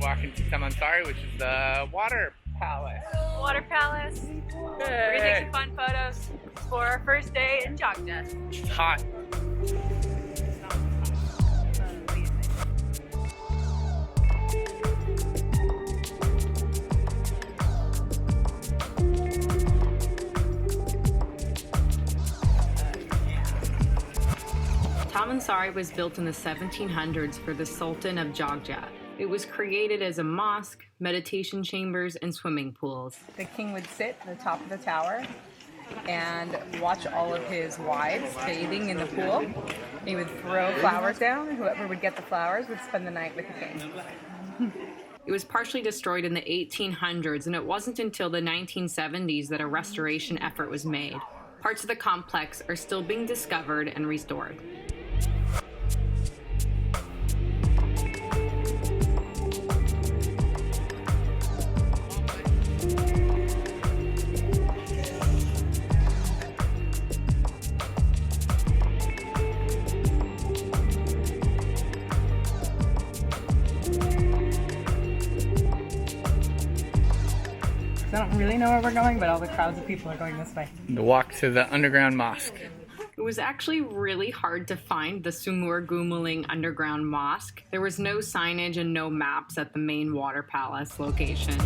walking to Taman Sari, which is the water palace. Water palace. We're gonna take some fun photos for our first day in Yogyakarta. It's hot. Taman Sari was built in the 1700s for the Sultan of Yogyakarta. It was created as a mosque, meditation chambers, and swimming pools. The king would sit at the top of the tower and watch all of his wives bathing in the pool. He would throw flowers down, and whoever would get the flowers would spend the night with the king. It was partially destroyed in the 1800s, and it wasn't until the 1970s that a restoration effort was made. Parts of the complex are still being discovered and restored. I don't really know where we're going, but all the crowds of people are going this way. The walk to the Underground Mosque. It was actually really hard to find the Sumur Gumuling Underground Mosque. There was no signage and no maps at the main water palace location.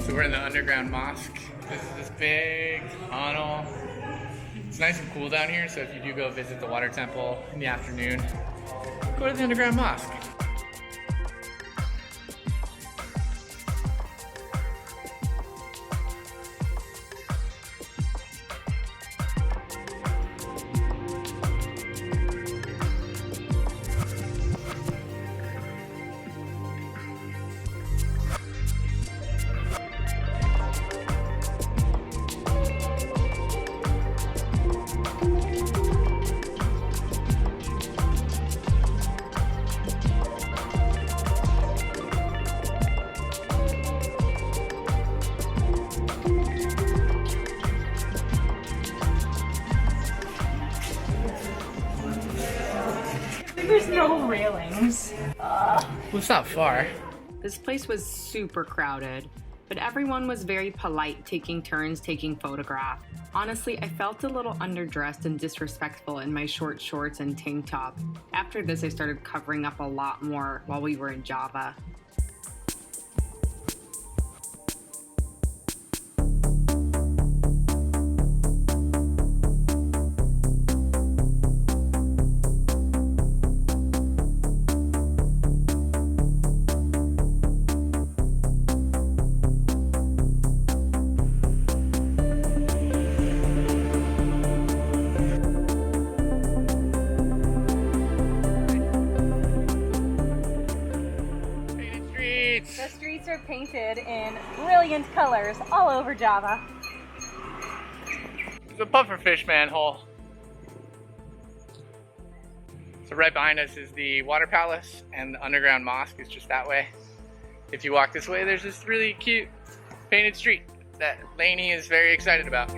So we're in the Underground Mosque. This is this big tunnel. It's nice and cool down here, so if you do go visit the water temple in the afternoon, go to the Underground Mosque. There's no railings. Well, it's not far. This place was super crowded, but everyone was very polite, taking turns taking photographs. Honestly, I felt a little underdressed and disrespectful in my short shorts and tank top. After this, I started covering up a lot more while we were in Java. The streets are painted in brilliant colors all over Java. There's a pufferfish manhole. So right behind us is the water palace, and the Underground Mosque is just that way. If you walk this way, there's this really cute painted street that Lainey is very excited about.